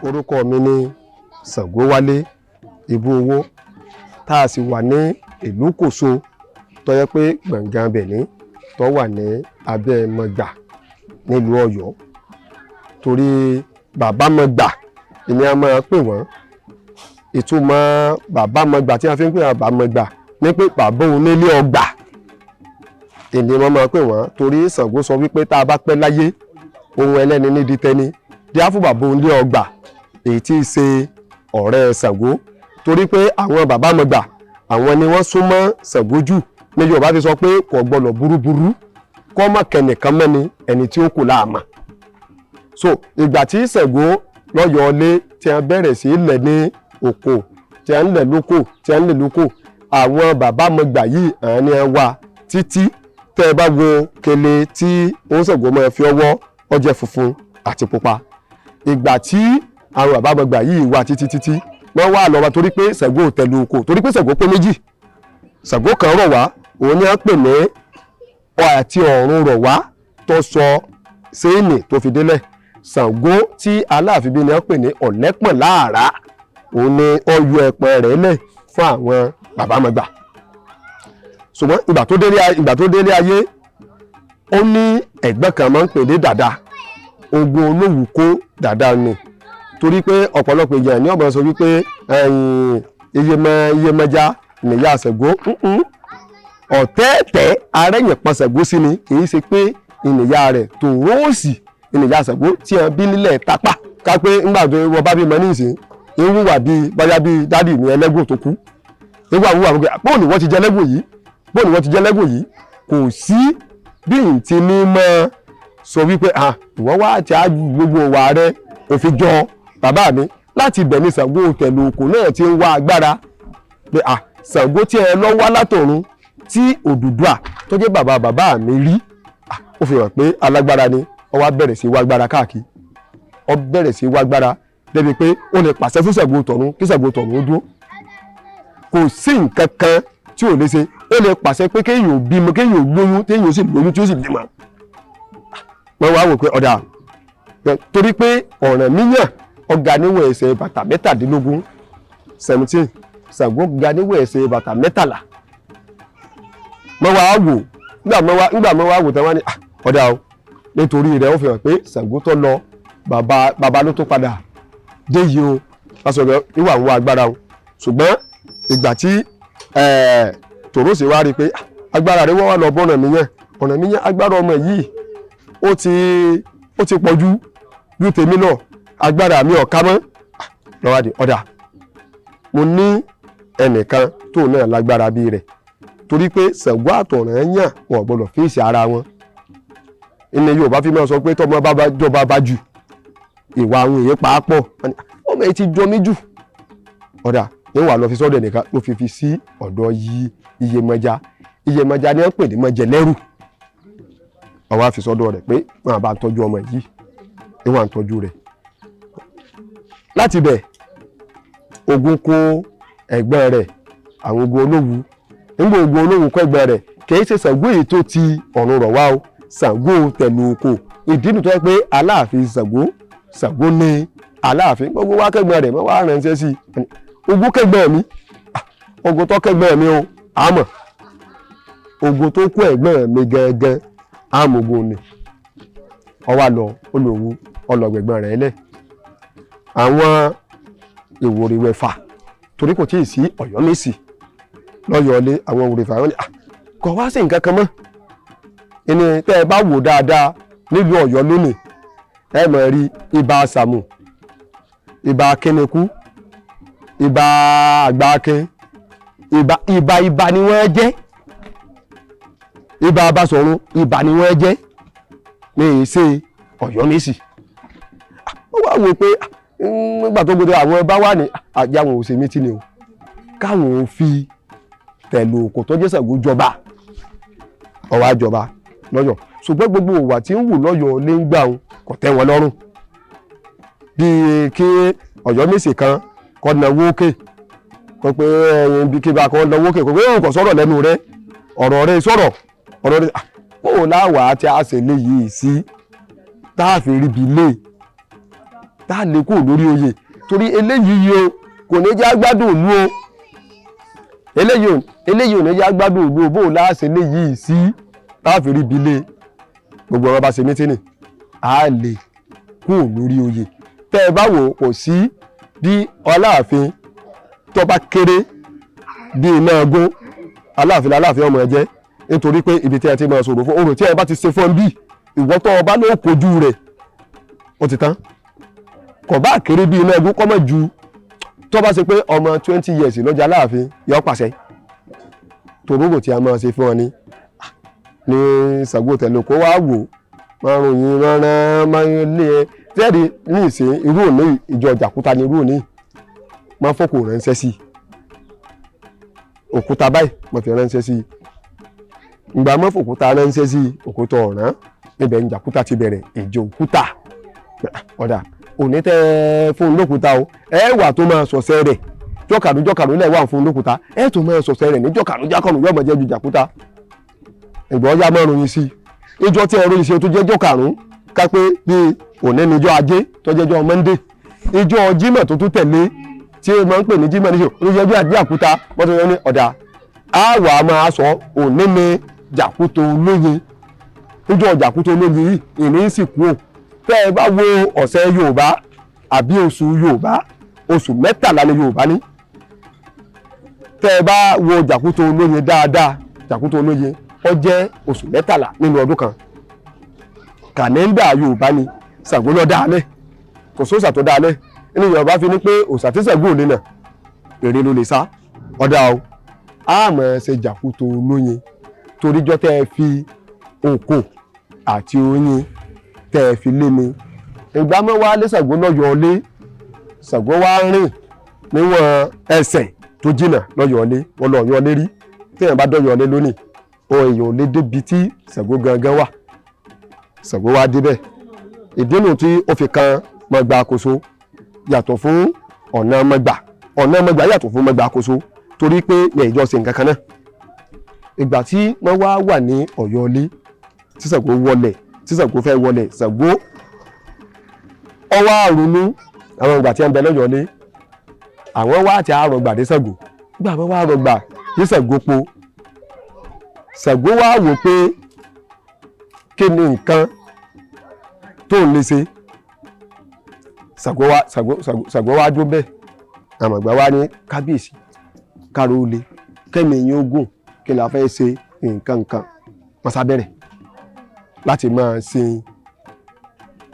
orúkọ mi ni Ṣàngówálé Ibú Owó tá a sì wà ní ìlú Kòso tó yẹ pé gbọ̀ngàn bẹ̀ ní tó wà ní abẹ́ Mọ̀gbà nílùú Ọ̀yọ́ torí bàbá Mọ̀gbà ìní a máa pè wọ́n ìtumọ̀ bàbá Mọ̀gbà tí a fi ń pè bàbá Mọ̀gbà ní pé bàbá onílé ọgbà ìní wọ́n máa pè wọ́n torí Ṣàngó sọ wípé tá a bá pẹ́ láyé ohun ẹlẹ́ni nídìí tẹ́ni díá fún bàbá onílé ọgbà èyí tí í ṣe ọ̀rẹ́ Ṣàngó torí pé àwọn bàbá Mọ̀gbà àwọn ni wọ́n súnmọ́ Ṣàngó jù ní Yorùbá fi sọ pé kò gbọ́dọ̀ burúburú kọ́ mọ̀ kẹ́nìkan mẹ́ni ẹni tí ó kù láàmà so ìgbà tí Ṣàngó lọ́yọ̀ọ́lé tí wọ́n bẹ̀rẹ̀ sí lẹ̀ ní oko tí wọ́n lẹ̀ lóko tí wọ́n lẹ̀ lóko àwọn bàbá Mọ̀gbà yìí àwọn ni wọ́n wà títí tẹ́ ẹ bá wo kele tí òun Ṣàngó máa fi ọwọ́ ọjẹ́ funfun àti pupa ìgbà tí àwọn bàbá Mọ̀gbà yìí wà títí wọ́n wà lọ́wọ́ torí pé Ṣàngó tẹ̀lé oko torí pé Ṣàngó pé méjì Ṣàngó kan rọ̀ wá òun ni wọ́n pè ní àti ọ̀run rọ̀ wá tó sọ séènì tó fi délẹ̀ Ṣàngó tí Aláàfin bí ni wọ́n pè ní ọ̀lẹ́pọ̀n láàrá òun ni ọyọ ẹ̀pọ̀n rẹ̀ lẹ̀ fún àwọn bàbá Mọ̀gbà ṣùgbọ́n ìgbà tó délé ayé ó ní ẹ̀gbẹ́ kan máa ń pè ní dàda ogun Olówù kó dàda ni torí pé ọ̀pọ̀lọpọ̀ èèyàn ní ọ̀bọ̀n sọ wípé Iyemọja nìyá Ṣàngó ọ̀tẹ́ẹ̀tẹ́ arẹ́yìn pa Ṣàngó sí ni kì í ṣe pé ìnìyá rẹ̀ Tòróòsì ìnìyá Ṣàngó tí wọ́n bí nílẹ̀ Tápà ká pé ńgbà tó wọ́n bá bímọ ní ìsìn ń wúwà bíi báyá bíi dádì ní ẹlẹ́gùn tó kú nígbà wúwà wípé bóun ni wọ́n ti jẹ́ ẹlẹ́gùn yìí kò sí bí n ti ní mọ́ sọ wípé ìwọ́n wá àti ájú gbogbo wà rẹ òfin jọ bàbá mi láti bẹ̀ ní Ṣàngó tẹ̀lé oko náà ti ń wá agbára pé Ṣàngó tí ẹ lọ wá látọ̀run tí Odùduwà tó jẹ́ bàbá mi rí ó fi hàn pé alágbára ni ó wá bẹ̀rẹ̀ sí wá agbára káàkiri ó bẹ̀rẹ̀ sí wá agbára débi pé ó lè pàṣẹ fún Ṣàngó tọ̀run kí Ṣàngó tọ̀run ó dúró kò sí nǹkan kan tí ò lè ṣe ó lè pàṣẹ pé kéèyàn bímọ kéèyàn lóyún téèyàn sì lóyún tí ó sì bímọ wọ́n wá wò pé ọ̀dà torí pé Ọ̀rànmíyàn ọ̀gá níwọ̀n ẹsẹ̀ bàtà 17 Ṣàngó ga níwọ̀n ẹsẹ̀ bàtà 13 wọ́n wá wò nígbà wọ́n wá wò tán wọ́n ní ọ̀dà o nítorí rẹ̀ ó fi hàn pé Ṣàngó tó lọ bàbá ló tó padà dé yìí o lásọ̀rọ̀ ìwà ń wá agbára o ṣùgbọ́n ìgbà tí Tòróòsì wá rí i pé agbára rẹ̀ wọ́n wá lọ bọ́ Ọ̀rànmíyàn agbára ọmọ yìí ó ti pọ̀jù ju tèmi náà agbára mi ọ̀ka mọ́ lọ́wọ́ di ọ̀dà mo ní ẹnìkan tó náà lágbára bí rẹ̀ torí pé Ṣàngó àtọ̀rànyàn wọn ò gbọdọ̀ fèsì ara wọn ilé Yorùbá fi máa sọ pé tọmọ bàbá jọba bá jù ìwà àwọn èèyàn pàápọ̀ ọmọ yìí ti jọ mí jù ọ̀dà níwà lọ fi sọ́dọ̀ ẹnìkan ló fi sí ọ̀dọ̀ Iyemọja ni wọ́n pè ní Mọ̀jẹ̀lẹ́rù ọwọ́ àfi sọ́dọ̀ rẹ̀ pé wọ́n bá ń tọ́jú ọmọ yìí níwà ń tọ́jú rẹ̀ láti bẹ̀ ogun kó ẹ̀gbọ́n rẹ̀ àwọn ogun Olówù nígbà ogun Olówù kó ẹ̀gbọ́n rẹ̀ kìí ṣe Ṣàngó èyí tó ti ọ̀run rọ̀ wá o Ṣàngó tẹ̀lú oko ìdí nìtọ́ pé Aláàfin Ṣàngó ní Aláàfin gbogbo wá kẹ́gbọ́n rẹ̀ mọ́ wá ránṣẹ́ sí ogun kẹ́gbọ́n mi ogun tó kẹ́gbọ́n mi o àmọ́ ogun tó kó ẹ̀gbọ́n mi gẹ́gẹ́ àmọ̀gùn ni ọwá lọ Olówù ọlọ́gbẹ̀gbọ́n rẹ̀ lẹ̀ àwọn Ìwòrì wẹ̀fà torí kò tíì sí Ọ̀yọ́mèsì lọ́yọ̀ọ́lé àwọn Ìwòrì wẹ̀fà wọn ni kò wá sí nǹkan kan mọ́ ẹni tẹ́ ẹ bá wò dáadáa nílùú Ọ̀yọ́ lónìí ẹ máa rí ibà Sàmù ibà Akínnekú ibà Àgbàakin ibà ni wọ́n jẹ́ ibà Basọ̀run ibà ni wọ́n jẹ́ ní ìṣe Ọ̀yọ́mèsì ó wá wò pé nígbà tó gbọdọ̀ àwọn ẹbá wà ní àjẹ́ àwọn òsèmí tí ni o káwọn ò fi tẹ̀lú òkò tó jẹ́ Ṣàngó jọba ọwọ́ àjọba lọ́yọ̀ ṣùgbọ́n gbogbo ìwà tí ń wù lọ́yọ̀ lé ń gbà wọn kò tẹ́ wọn lọ́rùn bíi kí Ọ̀yọ́mèsì kan kọ́ náwó òkè kó pé ẹyin bí kíba kan náwó òkè kó pé òun kò sọ̀rọ̀ lẹ́nu rẹ ọ̀rọ̀ rẹ sọ̀rọ̀ ọ̀rọ̀ rẹ kó láwàá tí a ṣe léyìí sí táàfin ríbi lé tá a lè kú lórí oyè torí eléyìí o kò ní jẹ́ agbádùn òlu o eléyìí ò ní jẹ́ agbádùn òlu o bó o láṣẹ eléyìí sí láàfin rí ibilé gbogbo ọ̀rọ̀ bá ṣe mítínì a lè kú lórí oyè tẹ́ ẹ bá wò kò sí bí Aláàfin tó bá kéré bí iná ọgún Aláàfin ọmọ ẹ jẹ́ nítorí pé ibi tí ẹ ti máa sọ̀rọ̀ fún orò tí ẹ bá ti ṣe fún bí ìwọ tó ọba ló kojú rẹ̀ ó ti tán kò bá kéré bí iná ọgún kọ́mọ̀ ju tó bá ṣe pé ọmọ 20 years lọ́jà Aláàfin yọ pàṣẹ tòróbò tí a máa ṣe fún ọ ní Ṣàngó Tẹ̀lú kó wá wò márùn yìí rárá máa lé ẹ tẹ́ẹ̀dì ní ìsìn irú òní ìjọ Jàkúta ní irú òní máa fọ́kù ránṣẹ́ sí òkúta báyìí mo fi ránṣẹ́ sí ìgbà mọ́ fòkúta ránṣẹ́ sí òkúta ọ̀ràn ibẹ̀ ní Jàkúta ti bẹ̀rẹ̀ ìjọ òkúta ọ̀dà òní tẹ́ fún lókúta o ẹ wà tó máa sọ̀sẹ́ rẹ̀ jọ́kàrú lẹ̀ wà fún lókúta ẹ tó máa sọ̀sẹ́ rẹ̀ ní jọ́kàrú yóò mọ̀ jẹ́ ju Jàkúta ìgbà ọjà márùn yìí sí ìjọ tí ẹ̀rọ ìṣe tó jẹ́jọ́ karùn-ún ká pé bí òní níjọ́ ajé tó jẹ́jọ́ Monday ìjọ Jímọ̀ tó tún tẹ̀lé tí ó máa ń pè ní Jímọ̀ níṣẹ́ olóyẹjọ́ àdí Àkúta wọ́n tó yẹ ní ọ̀dà á wà á máa sọ òní ní Jàkúta olóye ìjọ Jàkúta olóye yìí ìní sì kú ò tẹ́ ẹ bá wo ọ̀sẹ̀ Yorùbá àbí oṣù Yorùbá oṣù 13 ni Yorùbá ní tẹ́ ẹ bá wo Jàkúta olóye dáadáa Jàkúta olóye ó jẹ́ oṣù 13 nínú ọdún kan kàlẹ́ndà Yorùbá ni Ṣàngó ló dálẹ̀ kò sóòṣà tó dálẹ̀ nínú Yorùbá fi ní pé òòṣà tí Ṣàngó ò lè nà èrè ló lè sá ọ̀dà o a mọ̀ ṣe Jàkúta olóyin toríjọ́ tẹ́ ẹ fi òkò àti oyin tẹ́ ẹ fi lé mi ìgbà mọ́ wá lé Ṣàngó lọ́yọ̀ lé Ṣàngó wá rìn níwọ̀n ẹsẹ̀ tó jìnà lọ́yọ̀ lé wọ́n lọ́yọ̀ lé rí téèyàn bá dọ́yọ̀ lé lónìí èèyàn ò lè débi tí Ṣàngó gangan wà Ṣàngó wá débẹ̀ ìdínú tí ó fi kan Mọ̀gbà Àkóso yàtọ̀ fún ọ̀nà Mọ̀gbà yàtọ̀ fún Mọ̀gbà Àkóso torí pé ní ìjọsìn nǹkan kan náà ìgbà tí wọ́n wá wà ní Ọ̀yọ́lé tí Ṣàngó wọlẹ̀ tí Ṣàngó fẹ́ wọlẹ̀ Ṣàngó ọwọ́ àrùnú àwọn ìgbà tí wọ́n bẹ lọ́yọ̀lé àwọn wá àti àrọ̀gbà dé Ṣàngó nígbà wọ́n wá àrọ̀gbà dé Ṣàngó po Ṣàngó wá wò pé kí ni nǹkan tó ń lè ṣe Ṣàngó wá dúró bẹ́ẹ̀ àmọ̀gbà wá ní kábíyèsí káró olè kẹ́mi ẹ̀yìn ogun kí la fẹ́ ṣe nǹkan wọ́n sábẹ́rẹ̀ láti máa sin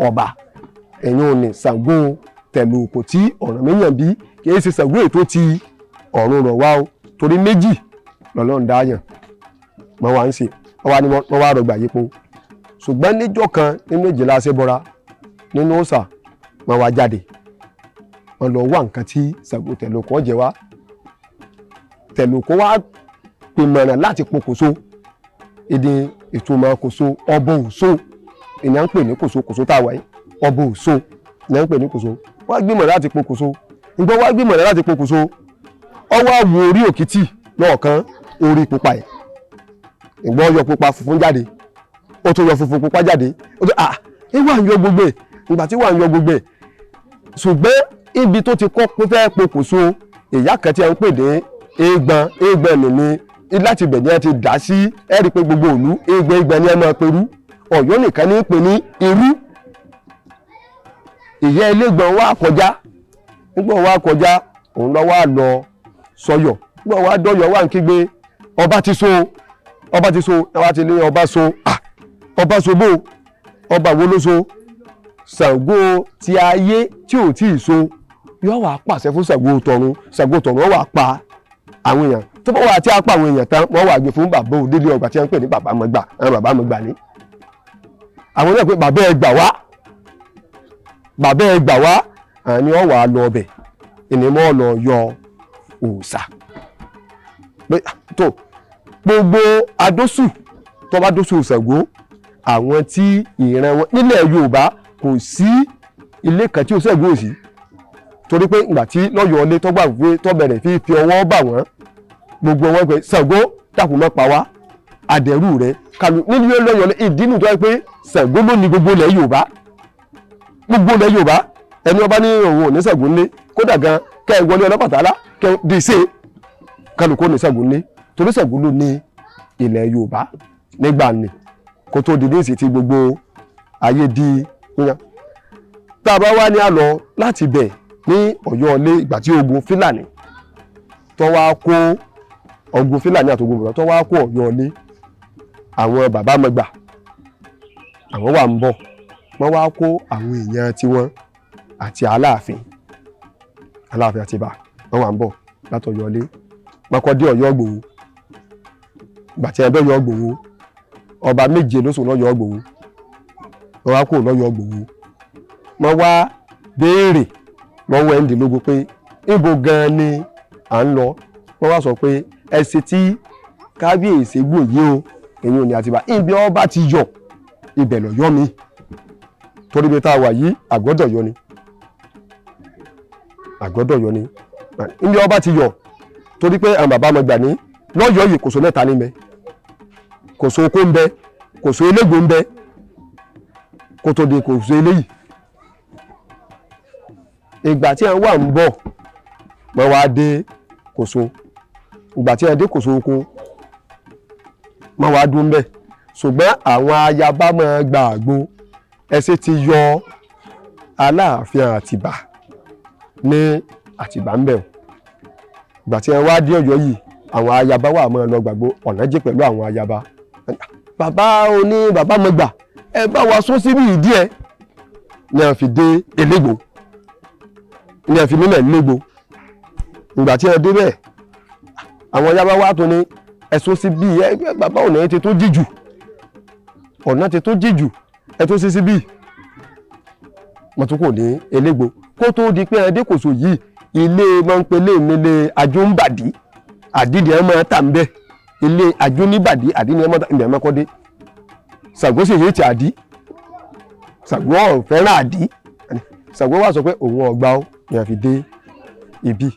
ọba ẹ̀yìn òní Ṣàngó Tẹ̀lú kò tí ọ̀ràn méyàn bí kì í ṣe Ṣàngó ètò ti ọ̀run rọ̀ wá o torí méjì lọ́lọ́run dáyàn wọ́n wá ń ṣe wọ́n wá rọgbà yípo ṣùgbọ́n níjọ́ kan nínú ìjìlá ṣẹ́bọra nínú òòṣà wọ́n wá jáde wọ́n lọ wá nǹkan tí Ṣàngó Tẹ̀lú kò jẹ wá Tẹ̀lú kò wá pèmọ̀ràn láti pokùnso èdè ìtumọ̀ kòso ọbọ̀ òṣó ìyẹn ń pè ní kòso táwa yìí ọbọ̀ òṣó ìyẹn ń pè ní kòso wọ́n gbìmọ̀ láti pokùnso ìgbọ́ wọ́n gbìmọ̀ láti pokùnso ọwọ́ àwọ̀ orí òkìtì lọ́ọ̀kan orí pupa ẹ̀ ìgbọ́ yọ pupa funfun jáde ó tún yọ funfun pupa jáde ó tún wà ń yọ gbogbo ẹ̀ ìgbà tí wà ń yọ gbogbo ẹ̀ ṣùgbọ́n ibi tó ti kọ́ fẹ́ pokùnso ìyá kan tí a ń pè ní eégbọn nìní láti bẹ̀jẹ̀ ti dá sí ẹ̀rí pé gbogbo òlu eégbọn ni ẹ máa perú Ọ̀yọ́ nìkan ní pè ní irú ìyá elégbọn wá kọjá nígbà wá kọjá òun lọ wá lọ sọyọ nígbà wá dọyọ wá ń kígbe ọba ti so ẹ wá ti lé ọba so bò ọba wo ló so Ṣàngó ti ayé tí ò tí ì so yóò wá pàṣẹ fún Ṣàngó tọ̀run wá pa àwọn èèyàn tó bá wà tí a pa àwọn èèyàn tán wọ́n wà gbé fún bàbá òdílé ọgbà tí wọ́n ń pè ní bàbá Mọ̀gbà àwọn bàbá Mọ̀gbà ní àwọn náà pé bàbá ẹ gbà wá àwọn ni wọ́n wà lọ ọbẹ̀ ìnímọ̀ lọ yọ òòṣà pé tó gbogbo adóṣù tó bá dóṣù Ṣàngó àwọn tí ìran wọn nílẹ̀ Yorùbá kò sí ilé kan tí ó Ṣàngó sí torí pé ìgbà tí lọ́yọ̀ọ́lé tó gbà pé tó bẹ̀rẹ̀ fi ọwọ́ bà wọ́n gbogbo wọn pé Ṣàngó dákun má pa wá àdẹ̀rù rẹ̀ kàlù nínú lọ́yọ̀ọ́lé ìdínú tó yẹ pé Ṣàngó ló ní gbogbo ilẹ̀ Yorùbá ẹni ọba ní òun ò ní Ṣàngó ńlé kódà gan kẹ́ ẹ wọlé Ọlọ́bàtálá kẹ́ ẹ dì í ṣe kálukú ní Ṣàngó ńlé torí Ṣàngó ló ní ilẹ̀ Yorùbá nígbà ní kó tó di ní ìsìn tí gbogbo ayé di yíyan. Tá a bá wá ní àlọ́ láti bẹ̀ ní Ọ̀yọ́ ilé ìgbà tí ogun Fúlàní tó wá kó ogun Fúlàní àti ogun bùrọ̀ tó wá kó Ọ̀yọ́ ilé àwọn bàbá Mọ̀gbà àwọn wà ń bọ̀ wọ́n wá kó àwọn èèyàn tiwọn àti Aláàfin Àtìbà wọ́n wà ń bọ̀ látọ̀yọ́ ilé wọ́n kọ́ dé Ọ̀yọ́ Ìgbòho ìgbà tí ẹgbẹ́ Ọ̀yọ́ Ìgbòho ọba méje ló sùn lọ́yọ́ Ìgbòho wọ́n wá kó lọ́yọ́ Ìgbòho wọ́n wá béèrè lọ́wọ́ ẹ̀ńdínlógún pé níbo gan ni à ń lọ wọ́n wá sọ pé ẹsẹ̀ tí kábíyèsí gbòye o èyí ò ní Àtìbà ibi ọba ti yọ ibẹ̀ lọ́yọ́ mi torí bí tá a wà yìí Àgọ́dọ̀yọ́ ni Àgọ́dọ̀yọ́ ni ibi ọba ti yọ torí pé àwọn bàbá Mọ̀gbà ní lọ́yọ́ yìí kòsó mẹ́ta ní bẹ kòsó Oko ń bẹ kòsó Elégbò ń bẹ kó tó di kòsó eléyìí ìgbà tí wọ́n wà ń bọ̀ wọ́n wá dé kòsó ìgbà tí wọ́n dé kòsó Oko wọ́n wá dún bẹ́ẹ̀ ṣùgbọ́n àwọn ayaba máa gba àgbo ẹsẹ̀ ti yọ Aláàfin Àtìbà ní Àtìbà ń bẹ̀ ìgbà tí wọ́n wá dé Ọ̀yọ́ yìí àwọn ayaba wà máa lọ gbàgbó ọ̀nà jẹ́ pẹ̀lú àwọn ayaba bàbá Mọ̀gbà ẹ bá wa sún síbi ìdí ẹ ní a fi dé Elégbò ní a fi nílẹ̀ Elégbò ìgbà tí wọ́n dé bẹ́ẹ̀ àwọn ayaba wà tó ní ẹ̀sùn síbi ẹ bàbá ọ̀nà ti tó jíjù ọ̀nà ti tó jíjù ẹ tó sí síbí mọ̀túnkò ní Elégbò kó tó di pé ẹdẹ kòsò yìí ilé máa ń pelé nílé Àjúnbàdí àdídì ẹ máa tà ń bẹ ilé Àjúníbàdí àdídì ẹ máa tà ń bẹ ẹ máa kọ́ dé Ṣàngó sì yé ti àdí Ṣàngó ò fẹ́ràn àdí Ṣàngó wà sọ pé òun ọ̀gbà ó ni a fi dé ibi.